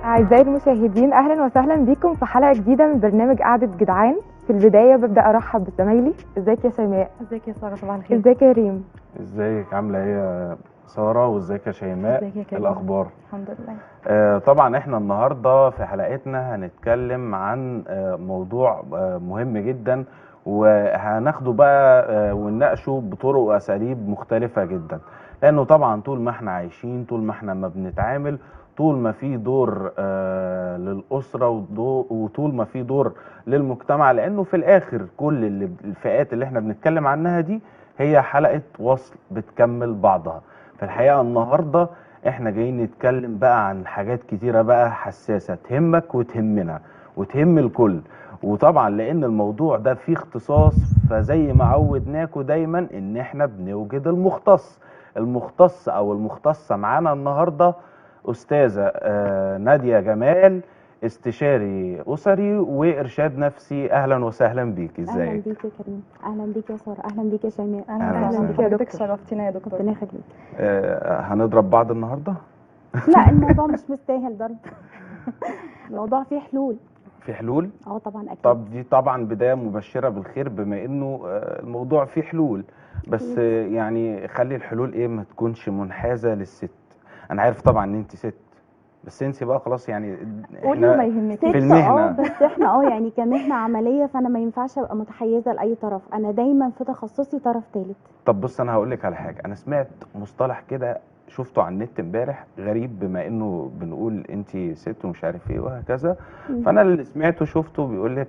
أعزائي المشاهدين، أهلا وسهلا بكم في حلقة جديدة من برنامج قعدة جدعان. في البداية ببدأ أرحب بزمايلي. ازيك يا شيماء؟ ازيك يا ساره؟ صباح الخير. ازيك يا ريم؟ ازيك عامله ايه يا ساره؟ وازيك يا شيماء؟ ازيك يا كريم؟ الاخبار؟ الحمد لله. طبعا احنا النهارده في حلقتنا هنتكلم عن موضوع مهم جدا، وهناخده بقى ونناقشه بطرق واساليب مختلفه جدا، لانه طبعا طول ما احنا عايشين، طول ما احنا ما بنتعامل، طول ما في دور للاسره وطول ما في دور للمجتمع، لانه في الاخر كل الفئات اللي احنا بنتكلم عنها دي هي حلقه وصل بتكمل بعضها. في الحقيقه النهارده احنا جايين نتكلم بقى عن حاجات كتيرة بقى حساسة تهمك وتهمنا وتهم الكل، وطبعا لان الموضوع ده فيه اختصاص، فزي ما عودناكوا دايما ان احنا بنوجد المختص او المختصة. معانا النهاردة استاذة نادية جمال، استشاري اسري وارشاد نفسي. اهلا وسهلا بيك. ازيك؟ اهلا بيك يا كريم، اهلا بيك يا ساره، اهلا بيك يا شيماء. اهلا بيك يا دكتور، شرفتينا يا دكتور. ربنا يخليك. هنضرب بعض النهارده؟ لا، الموضوع مش مستاهل ضرب. الموضوع فيه حلول. في حلول؟ طبعا اكيد. طب دي طبعا بداية مبشرة بالخير، بما انه الموضوع فيه حلول، بس يعني خلي الحلول ايه، ما تكونش منحازة للست. انا عارف طبعا ان انت ست، بس انت بقى خلاص يعني قولي ما يهمك في المهنة. بس احنا يعني كمهنة عملية، فانا ما ينفعش ابقى متحيزة لاي طرف، انا دايما في تخصصي طرف ثالث. طب بص، انا هقول لك على حاجة. انا سمعت مصطلح كده شفته على النت امبارح غريب، بما انه بنقول انت ست ومش عارف ايه وهكذا، فانا اللي سمعته شفته بيقول لك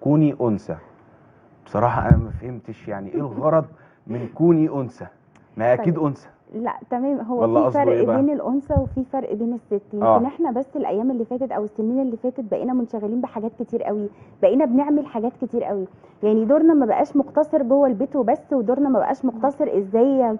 كوني انثى. بصراحة انا ما فهمتش يعني ايه الغرض من كوني انثى، ما اكيد انثى. لا تمام، هو والله في قصده فرق إيه بقى؟ بين الانثى وفي فرق بين الست. يمكن احنا بس الايام اللي فاتت او السنين اللي فاتت بقينا منشغلين بحاجات كتير قوي، بقينا بنعمل حاجات كتير قوي. يعني دورنا ما بقاش مقتصر جوه البيت وبس، ودورنا ما بقاش مقتصر ازاي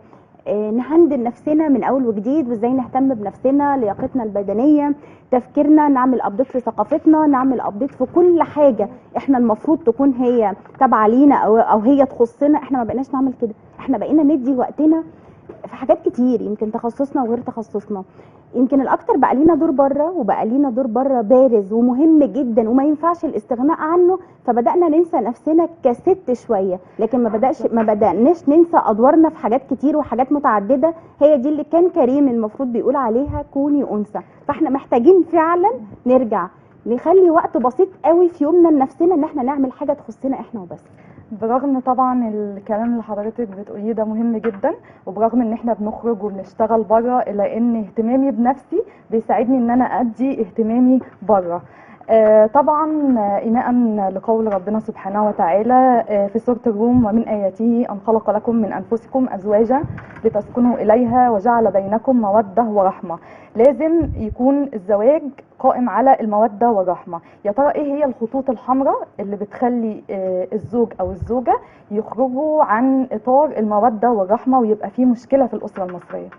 نهندل نفسنا من اول وجديد، وازاي نهتم بنفسنا، لياقتنا البدنيه، تفكيرنا، نعمل ابديت في ثقافتنا، نعمل ابديت في كل حاجه احنا المفروض تكون هي تابعه لينا او هي تخصنا. احنا ما بقيناش نعمل كده، احنا بقينا ندي وقتنا في حاجات كتير، يمكن تخصصنا وغير تخصصنا. يمكن الاكتر بقى لينا دور بره، وبقى لينا دور بره بارز ومهم جدا وما ينفعش الاستغناء عنه، فبدانا ننسى نفسنا كست شويه، لكن ما بداناش ننسى ادوارنا في حاجات كتير وحاجات متعدده. هي دي اللي كان كريم المفروض بيقول عليها كوني انثى. فاحنا محتاجين فعلا نرجع نخلي وقت بسيط قوي في يومنا لنفسنا ان احنا نعمل حاجه تخصنا احنا وبس. برغم طبعا الكلام اللي حضرتك بتقوليه ده مهم جدا، وبرغم ان احنا بنخرج وبنشتغل بره، الا ان اهتمامي بنفسي بيساعدني ان انا ادي اهتمامي بره. طبعا إيماء لقول ربنا سبحانه وتعالى في سورة الروم: ومن آياته أن خلق لكم من أنفسكم أزواجا لتسكنوا إليها وجعل بينكم مودة ورحمة. لازم يكون الزواج قائم على المودة والرحمة. يا ترى إيه هي الخطوط الحمراء اللي بتخلي الزوج أو الزوجة يخرجوا عن إطار المودة والرحمة ويبقى فيه مشكلة في الأسرة المصرية؟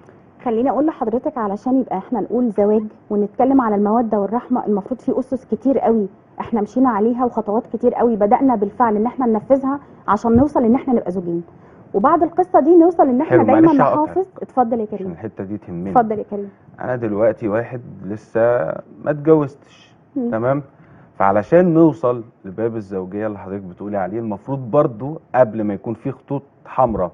خليني اقول لحضرتك، علشان يبقى احنا نقول زواج ونتكلم على الموده والرحمه، المفروض في اسس كتير قوي احنا مشينا عليها، وخطوات كتير قوي بدانا بالفعل ان احنا ننفذها عشان نوصل ان احنا نبقى زوجين. وبعد القصه دي نوصل ان احنا دايما نحافظ. اتفضل يا كريم. عشان الحته دي تهمني. اتفضل يا كريم. انا دلوقتي واحد لسه ما اتجوزتش، تمام؟ فعلشان نوصل لباب الزوجيه اللي حضرتك بتقولي عليه، المفروض برضو قبل ما يكون في خطوط حمراء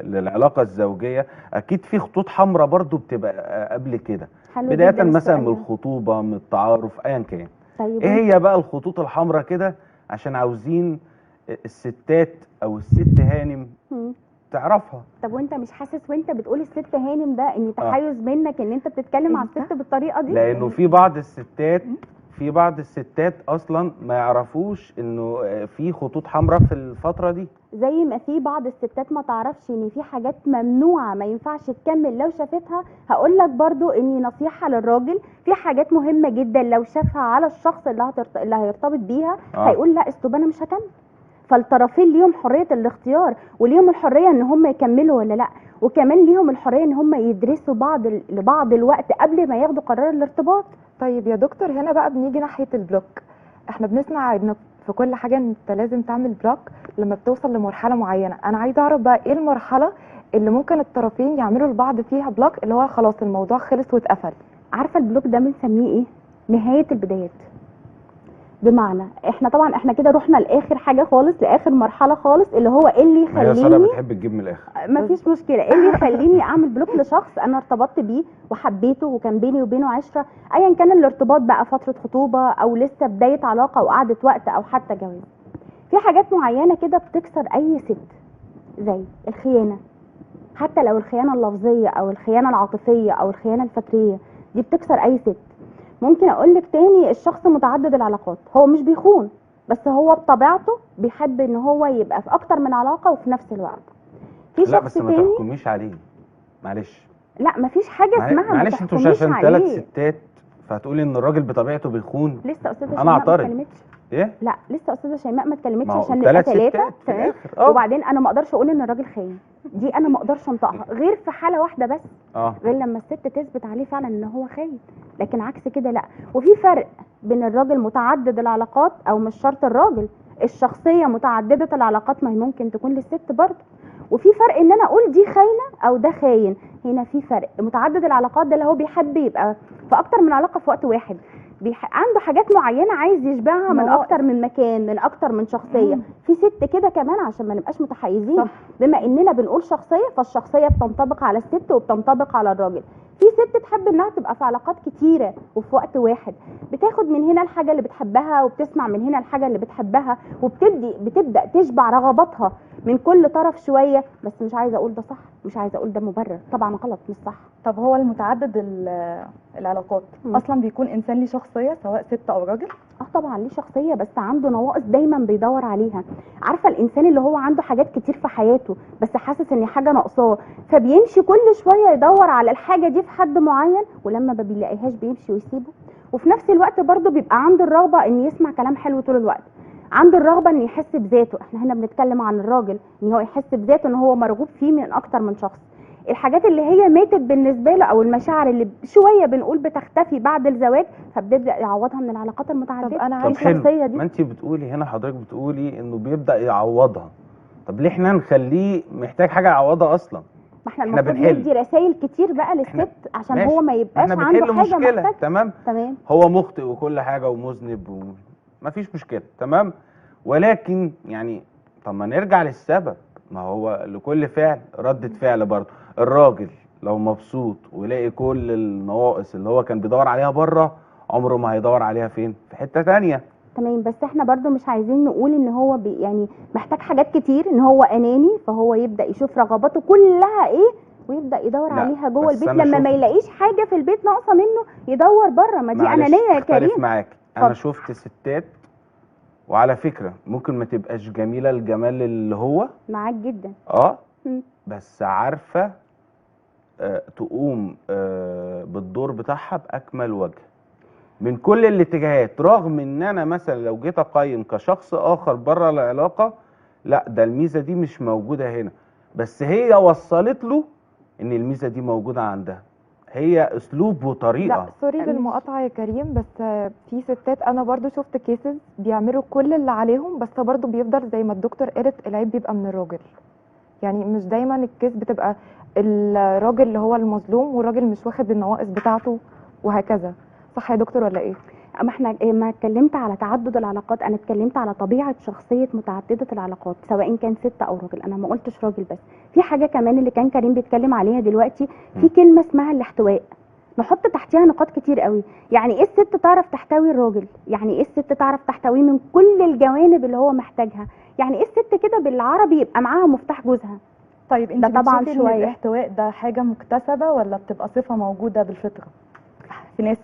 للعلاقه الزوجيه، اكيد في خطوط حمراء برضو بتبقى قبل كده، بدايه مثلا من الخطوبه، من التعارف، ايا كان. طيب ايه هي بقى الخطوط الحمراء كده، عشان عاوزين الستات او الست هانم تعرفها؟ طب وانت مش حاسس وانت بتقول الست هانم ده ان تحيز منك ان انت بتتكلم على الست بالطريقه دي؟ لانه في بعض الستات اصلا ما يعرفوش انه في خطوط حمراء في الفتره دي، زي ما في بعض الستات ما تعرفش ان في حاجات ممنوعه ما ينفعش تكمل لو شافتها. هقول لك برضو اني نصيحه للراجل، في حاجات مهمه جدا لو شافها على الشخص اللي هيرتبط بيها هيقول لا استوب انا مش هكمل. فالطرفين ليهم حريه الاختيار، وليهم الحريه ان هم يكملوا ولا لا، وكمان ليهم الحريه ان هم يدرسوا بعض لبعض الوقت قبل ما ياخدوا قرار الارتباط. طيب يا دكتور، هنا بقى بنيجي ناحيه البلوك. احنا بنسمع ان في كل حاجه انت لازم تعمل بلوك لما بتوصل لمرحله معينه. انا عايزه اعرف بقى ايه المرحله اللي ممكن الطرفين يعملوا لبعض فيها بلوك، اللي هو خلاص الموضوع خلص واتقفل؟ عارفه البلوك ده بنسميه ايه؟ نهايه البدايات. بمعنى احنا كده رحنا لاخر حاجه خالص، لاخر مرحله خالص، اللي هو ايه اللي ما هي ساره يخليني بتحب تجيب من الاخر. مفيش مشكله، ايه اللي يخليني اعمل بلوك لشخص انا ارتبطت بيه وحبيته وكان بيني وبينه عشره، ايا كان الارتباط بقى فتره خطوبه او لسه بدايه علاقه وقعدة وقت او حتى جواز. في حاجات معينه كده بتكسر اي ست، زي الخيانه، حتى لو الخيانه اللفظيه او الخيانه العاطفيه او الخيانه الفكريه، دي بتكسر اي ست. ممكن اقول لك تاني، الشخص متعدد العلاقات هو مش بيخون، بس هو بطبيعته بيحب ان هو يبقى في اكتر من علاقه وفي نفس الوقت. في لا شخص بس ما تاني، تحكميش عليه، معلش. لا مفيش حاجه اسمها ما معلش، انتوا مش تحكميش عشان 3 عليه. ستات فهتقولي ان الراجل بطبيعته بيخون. لسه استاذه انا شيماء ما اعترض. اتكلمتش. ايه؟ لا لسه استاذه شيماء ما اتكلمتش ما هو عشان نبقى 3 ثلاثه ستات في تمام. الاخر. وبعدين انا ما اقدرش اقول ان الراجل خاين، دي انا ما اقدرش انطقها غير في حاله واحده بس، غير لما الست تثبت عليه فعلا ان هو خاين، لكن عكس كده لا. وفي فرق بين الراجل متعدد العلاقات، او مش شرط الراجل، الشخصيه متعدده العلاقات ما هي ممكن تكون للست برضه. وفي فرق ان انا اقول دي خاينه او ده خاين، هنا في فرق. متعدد العلاقات ده اللي هو بيحب يبقى في اكتر من علاقه في وقت واحد، عنده حاجات معينه عايز يشبعها من اكتر من مكان، من اكتر من شخصيه. في ست كده كمان، عشان ما نبقاش متحيزين، صح. بما اننا بنقول شخصيه، فالشخصيه بتنطبق على الست وبتنطبق على الراجل. في ست تحب انها تبقى في علاقات كتيره وفي وقت واحد، بتاخد من هنا الحاجه اللي بتحبها وبتسمع من هنا الحاجه اللي بتحبها، بتبدا تشبع رغباتها من كل طرف شويه. بس مش عايزه اقول ده صح، مش عايزه اقول ده مبرر، طبعا غلط مش صح. طب هو المتعدد العلاقات اصلا بيكون انسان ليه شخصيه سواء ست او راجل؟ طبعا ليه شخصيه، بس عنده نواقص دايما بيدور عليها. عارفه الانسان اللي هو عنده حاجات كتير في حياته بس حاسس ان حاجه ناقصاه، فبيمشي كل شويه يدور على الحاجه دي في حد معين، ولما ما بيلاقيهاش بيمشي ويسيبه. وفي نفس الوقت برضه بيبقى عنده الرغبه ان يسمع كلام حلو طول الوقت، عنده الرغبه ان يحس بذاته. احنا هنا بنتكلم عن الراجل، ان هو يحس بذاته، ان هو مرغوب فيه من اكتر من شخص. الحاجات اللي هي ماتت بالنسبه له، او المشاعر اللي شويه بنقول بتختفي بعد الزواج، فبيبدا يعوضها من العلاقات المتعدده. طب انا عايز الشخصيه دي، ما انت بتقولي هنا، حضرتك بتقولي انه بيبدا يعوضها. طب ليه احنا نخليه محتاج حاجه يعوضها اصلا؟ ما احنا المفروض ندي رسائل كتير بقى للست عشان هو ما يبقاش عنده حاجه مشكله. محتاج. تمام. هو مخطئ وكل حاجه ومذنب مفيش مشكله، تمام. ولكن يعني طب ما نرجع للسبب، ما هو لكل فعل ردة فعل برضه. الراجل لو مبسوط ويلاقي كل النواقص اللي هو كان بيدور عليها بره، عمره ما هيدور عليها فين؟ في حتة تانية. تمام، بس احنا برضو مش عايزين نقول ان هو يعني محتاج حاجات كتير، ان هو اناني، فهو يبدأ يشوف رغباته كلها ايه ويبدأ يدور عليها جوه البيت. لما ما يلاقيش حاجة في البيت ناقصة منه يدور بره، ما دي انانية يا كريم. اختلف معاك، انا شفت ستات، وعلى فكرة ممكن ما تبقاش جميلة الجمال اللي هو معاك جدا، بس عارفة تقوم بالدور بتاعها بأكمل وجه من كل الاتجاهات، رغم ان انا مثلا لو جيت اقيم كشخص اخر بره العلاقة، لا ده الميزة دي مش موجودة هنا، بس هي وصلت له ان الميزة دي موجودة عندها، هي اسلوب وطريقه. لا سوري بالمقاطعه يا كريم، بس في ستات انا برضو شفت كيسز بيعملوا كل اللي عليهم، بس برضو بيفضل زي ما الدكتور قالت العيب بيبقى من الراجل. يعني مش دايما الكيس بتبقى الراجل اللي هو المظلوم والراجل مش واخد النواقص بتاعته وهكذا. صح يا دكتور ولا ايه؟ اما احنا ما اتكلمت على تعدد العلاقات، انا اتكلمت على طبيعه شخصيه متعدده العلاقات، سواء كان ست او راجل. انا ما قلتش راجل بس. في حاجه كمان اللي كان كريم بيتكلم عليها دلوقتي، في كلمه اسمها الاحتواء، نحط تحتها نقاط كتير قوي. يعني ايه الست تعرف تحتوي الراجل؟ يعني ايه الست تعرف تحتويه من كل الجوانب اللي هو محتاجها؟ يعني ايه الست كده بالعربي يبقى معاها مفتاح جوزها؟ طيب انت طبعا شويه الاحتواء ده حاجه مكتسبه ولا بتبقى صفه موجوده بالفطره؟ في ناس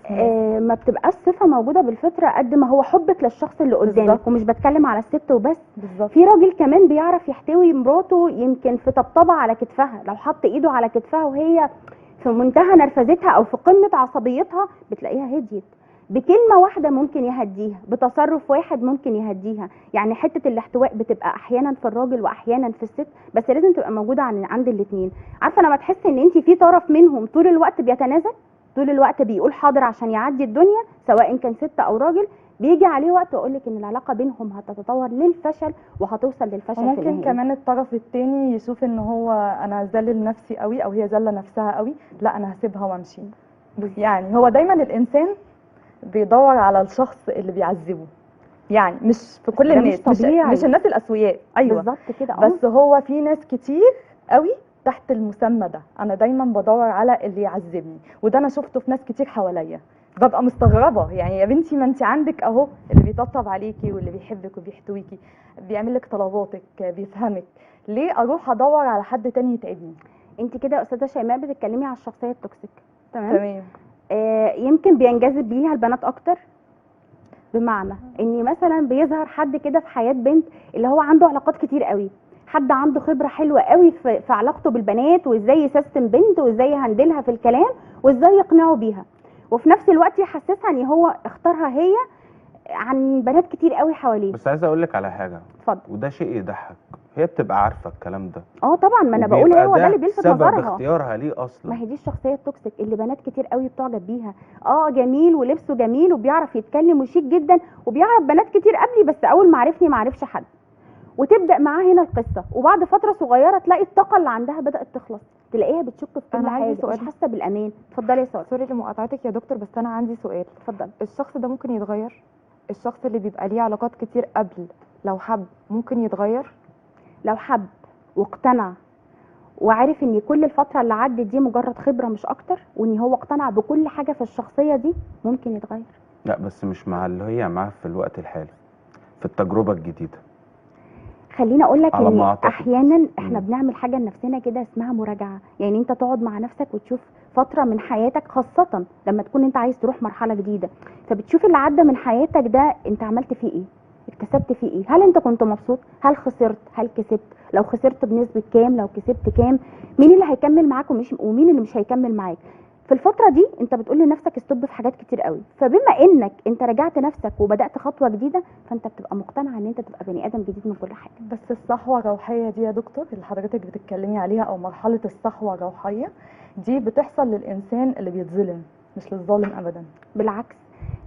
ما بتبقاش صفه موجوده بالفطره قد ما هو حبك للشخص اللي قدامك. ومش بتكلم على الست وبس، بالزبط. في راجل كمان بيعرف يحتوي مراته، يمكن في طبطبه على كتفها، لو حط ايده على كتفها وهي في منتهى نرفزتها او في قمه عصبيتها بتلاقيها هديت بكلمه واحده، ممكن يهديها بتصرف واحد، ممكن يهديها. يعني حته الاحتواء بتبقى احيانا في الراجل واحيانا في الست، بس لازم تبقى موجوده عند الاثنين. عارفه لما تحس ان انت في طرف منهم طول الوقت بيتنازل، طول الوقت بيقول حاضر عشان يعدي الدنيا، سواء كان ست او راجل، بيجي عليه وقت واقول لك ان العلاقه بينهم هتتطور للفشل وهتوصل للفشل. ممكن كمان الطرف الثاني يشوف ان هو انا ذلل نفسي قوي او هي ذله نفسها قوي، لا انا هسيبها وامشي. يعني هو دايما الانسان بيدور على الشخص اللي بيعذبه، يعني مش في كل ده مش الناس، طبيعي. مش الناس الاسوياء، ايوه بالظبط كده. بس هو في ناس كتير قوي تحت المسمى ده. انا دايما بدور على اللي يعذبني، وده انا شفته في ناس كتير حواليا. ببقى مستغربه، يعني يا بنتي ما انت عندك اهو اللي بيطبطب عليكي واللي بيحبك وبيحتويكي، بيعمل لك طلباتك، بيفهمك، ليه اروح ادور على حد تاني يتعبني؟ انت كده يا استاذه شيماء بتتكلمي على الشخصيه التوكسيك، تمام؟ تمام. يمكن بينجذب ليها البنات اكتر، بمعنى ان مثلا بيظهر حد كده في حياه بنت اللي هو عنده علاقات كتير قوي، حد عنده خبره حلوه قوي في علاقته بالبنات، وازاي يسيستم بنت، وازاي يهندلها في الكلام، وازاي يقنعه بيها، وفي نفس الوقت يحسسها ان هو اختارها هي عن بنات كتير قوي حواليه. بس عايز اقول لك على حاجه، اتفضل. وده شيء يضحك، هي بتبقى عارفه الكلام ده. طبعا، ما انا بقول وبيبقى هو ده اللي بيلفت سبب نظرها. اختيارها ليه اصلا. ما هي دي الشخصيه التوكسيك اللي بنات كتير قوي بتعجب بيها. جميل ولبسه جميل وبيعرف يتكلم وشيك جدا وبيعرف بنات كتير قبلي، بس اول ما عرفني ما عرفش حد، وتبدا معاه هنا القصه، وبعد فتره صغيره تلاقي الطاقه اللي عندها بدات تخلص، تلاقيها بتشك في كل أنا عندي حاجه، سؤال. مش حاسه بالامان. اتفضلي يا ساره. سوري لمقاطعتك يا دكتور، بس انا عندي سؤال. اتفضلي. الشخص ده ممكن يتغير؟ الشخص اللي بيبقى ليه علاقات كتير قبل، لو حب ممكن يتغير؟ لو حب واقتنع وعارف ان كل الفتره اللي عدت دي مجرد خبره مش اكتر، وان هو اقتنع بكل حاجه في الشخصيه دي، ممكن يتغير. لا بس مش مع اللي هي معاه في الوقت الحالي، في التجربه الجديده. خليني اقول لك على ما ان أعتقد. احيانا احنا بنعمل حاجه لنفسنا كده اسمها مراجعه، يعني انت تقعد مع نفسك وتشوف فتره من حياتك، خاصه لما تكون انت عايز تروح مرحله جديده، فبتشوف اللي عدى من حياتك ده انت عملت فيه ايه، اكتسبت فيه ايه، هل انت كنت مبسوط، هل خسرت، هل كسبت، لو خسرت بنسبه كام، لو كسبت كام، مين اللي هيكمل معاك ومين اللي مش هيكمل معاك. في الفتره دي انت بتقول لنفسك استوب في حاجات كتير قوي، فبما انك انت رجعت نفسك وبدات خطوه جديده، فانت بتبقى مقتنع ان انت تبقى بني ادم جديد من كل حاجه. بس الصحوه الروحيه دي يا دكتور اللي حضرتك بتتكلمي عليها، او مرحله الصحوه الروحيه دي، بتحصل للانسان اللي بيتظلم، مش للظالم ابدا. بالعكس،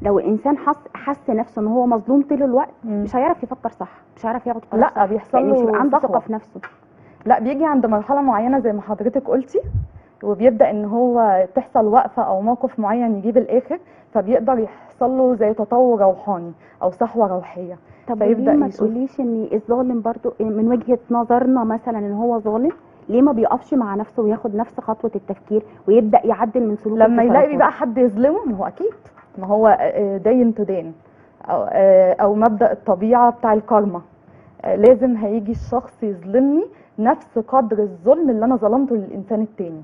لو الانسان حس نفسه ان هو مظلوم طول الوقت، مم. مش هيعرف يفكر صح، مش هيعرف ياخد قرار لا صح، بيحصل لأن مش له هيبقى عنده ثقه صحوة. في نفسه. لا بيجي عند مرحله معينه زي ما حضرتك قلتي، وبيبدا ان هو تحصل وقفه او موقف معين يجيب الاخر، فبيقدر يحصل له زي تطور روحاني او صحوه روحيه. طب فيبدأ ليه ما يشوف. تقوليش ان الظالم برضو من وجهه نظرنا مثلا ان هو ظالم، ليه ما بيقفش مع نفسه وياخد نفس خطوه التفكير ويبدا يعدل من سلوكه لما يلاقي وتصرفاته؟ بقى حد يظلمه، ما هو اكيد، ما هو دين تدين، او مبدأ الطبيعه بتاع الكارما، لازم هيجي الشخص يظلمني نفس قدر الظلم اللي انا ظلمته للانسان التاني،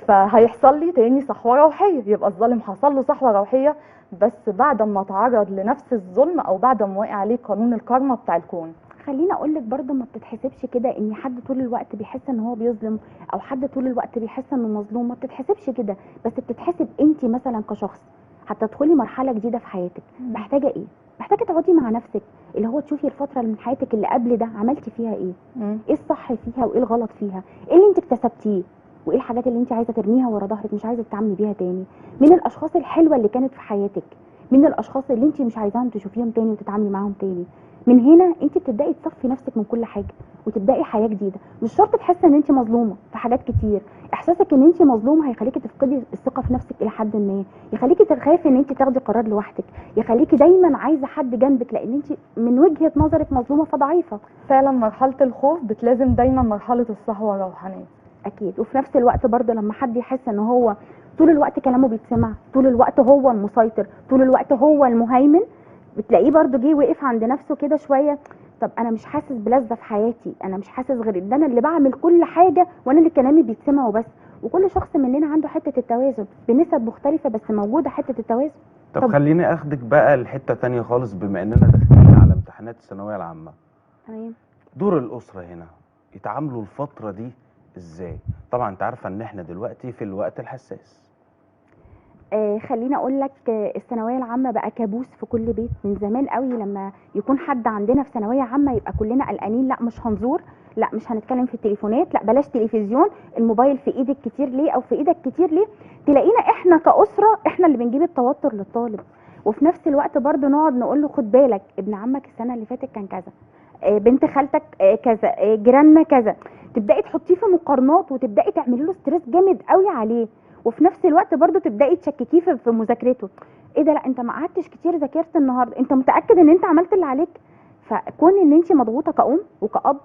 فهيحصل لي تاني صحوه روحيه. يبقى الظالم حصل له صحوه روحيه بس بعد ما تعرض لنفس الظلم، او بعد ما وقع عليه قانون الكارما بتاع الكون. خليني اقول لك برضه ما بتتحسبش كده ان حد طول الوقت بيحس ان هو بيظلم، او حد طول الوقت بيحس انه مظلوم، ما بتتحسبش كده، بس بتتحسب انت مثلا كشخص هتدخلي مرحله جديده في حياتك، محتاجه ايه؟ محتاجه تقعدي مع نفسك، اللي هو تشوفي الفتره اللي من حياتك اللي قبل ده عملتي فيها ايه، ايه الصح فيها وايه الغلط فيها، ايه اللي انت اكتسبتيه وايه الحاجات اللي انت عايزه ترميها ورا ظهرك مش عايزه تتعاملي بيها تاني، مين الاشخاص الحلوه اللي كانت في حياتك، مين الاشخاص اللي انت مش عايزاهم تشوفيهم تاني وتتعاملي معاهم تاني. من هنا انت بتبداي تصفي نفسك من كل حاجه وتبداي حياه جديده. مش شرط تحسي ان انت مظلومه في حاجات كتير، احساسك ان انت مظلومه هيخليكي تفقدي الثقه في نفسك الى حد ما، يخليكي تخافي ان انت تاخدي قرار لوحدك، يخليكي دايما عايزه حد جنبك لان انت من وجهه نظرك مظلومه فضعيفه. فعلا مرحله الخوف بتلازم دايما مرحله الصحوه الروحانيه. اكيد. وفي نفس الوقت برضه لما حد يحس ان هو طول الوقت كلامه بيتسمع، طول الوقت هو المسيطر، طول الوقت هو المهيمن، بتلاقيه برضه جه وقف عند نفسه كده شويه، طب انا مش حاسس بلذة في حياتي، انا مش حاسس غير ان انا اللي بعمل كل حاجه وانا اللي كلامي بيتسمع وبس. وكل شخص مننا عنده حته التوازن بنسب مختلفه، بس موجوده حته التوازن. طب خليني اخدك بقى لحته تانية خالص، بما اننا داخلين على امتحانات الثانويه العامه. تمام. دور الاسره هنا يتعاملوا الفتره دي ازاي؟ طبعا انت عارفه ان احنا دلوقتي في الوقت الحساس. خليني اقول لك، الثانويه العامه بقى كابوس في كل بيت. من زمان قوي لما يكون حد عندنا في ثانويه عامه يبقى كلنا قلقانين، لا مش هنزور، لا مش هنتكلم في التليفونات، لا بلاش تلفزيون، الموبايل في ايدك كتير ليه او في ايدك كتير ليه. تلاقينا احنا كاسره احنا اللي بنجيب التوتر للطالب، وفي نفس الوقت برضو نقعد نقول له خد بالك ابن عمك السنه اللي فاتت كان كذا، بنت خالتك كذا، جيراننا كذا. تبداي تحطيه في مقارنات وتبداي تعملي له ستريس جامد قوي عليه، وفي نفس الوقت برضو تبداي تشككيه في مذاكرته. ايه ده، لا انت ما قعدتش كتير ذاكرت النهارده، انت متاكد ان انت عملت اللي عليك؟ فكون ان انت مضغوطه كأم وكأب،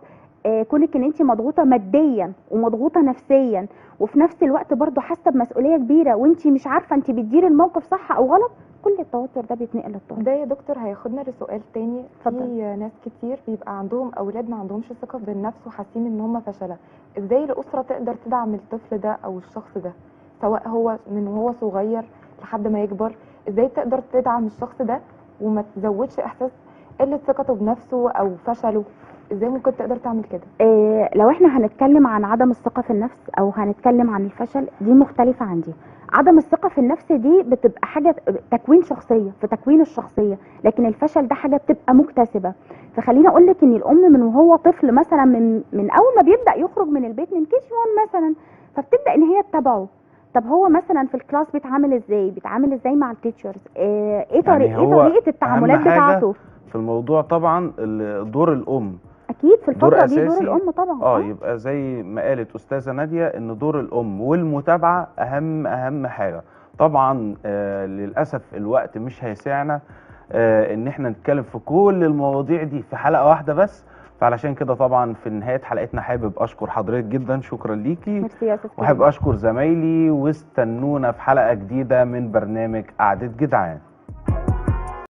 كونك ان انت مضغوطه ماديا ومضغوطه نفسيا وفي نفس الوقت برضو حاسه بمسؤوليه كبيره وانت مش عارفه انت بتديري الموقف صح او غلط، كل التوتر ده بيتنقل للطالب. ده يا دكتور هياخدنا لسؤال تاني. اتفضل. في ناس كتير بيبقى عندهم اولاد ما عندهمش ثقه بالنفس وحاسين ان هم فشله. ازاي الاسره تقدر تدعم الطفل ده او الشخص ده، سواء هو من وهو صغير لحد ما يكبر؟ ازاي تقدر تدعم الشخص ده وما تزودش احساس قله ثقته بنفسه او فشله؟ ازاي ممكن تقدر تعمل كده؟ لو احنا هنتكلم عن عدم الثقه في النفس او هنتكلم عن الفشل، دي مختلفه عن دي. عدم الثقه في النفس دي بتبقى حاجه تكوين شخصيه، في تكوين الشخصيه، لكن الفشل ده حاجه بتبقى مكتسبه. فخليني اقول لك ان الام من وهو طفل مثلا، من اول ما بيبدا يخرج من البيت من كيجي 1 مثلا، فبتبدا ان هي تتابعه. طب هو مثلا في الكلاس بيتعامل ازاي مع التيتشرز، ايه طريقه التعاملات بتاعته في الموضوع. طبعا دور الام اكيد في الفتره دي، دور أساسي. الام طبعا. يبقى زي ما قالت استاذه ناديه ان دور الام والمتابعه اهم حاجه. طبعا للاسف الوقت مش هيسعنا ان احنا نتكلم في كل المواضيع دي في حلقه واحده بس، فعلشان كده طبعا في نهايه حلقتنا حابب اشكر حضرتك جدا، شكرا ليكي. ميرسي يا استاذ. وحابب اشكر زمايلي، واستنونا في حلقه جديده من برنامج قعده جدعان.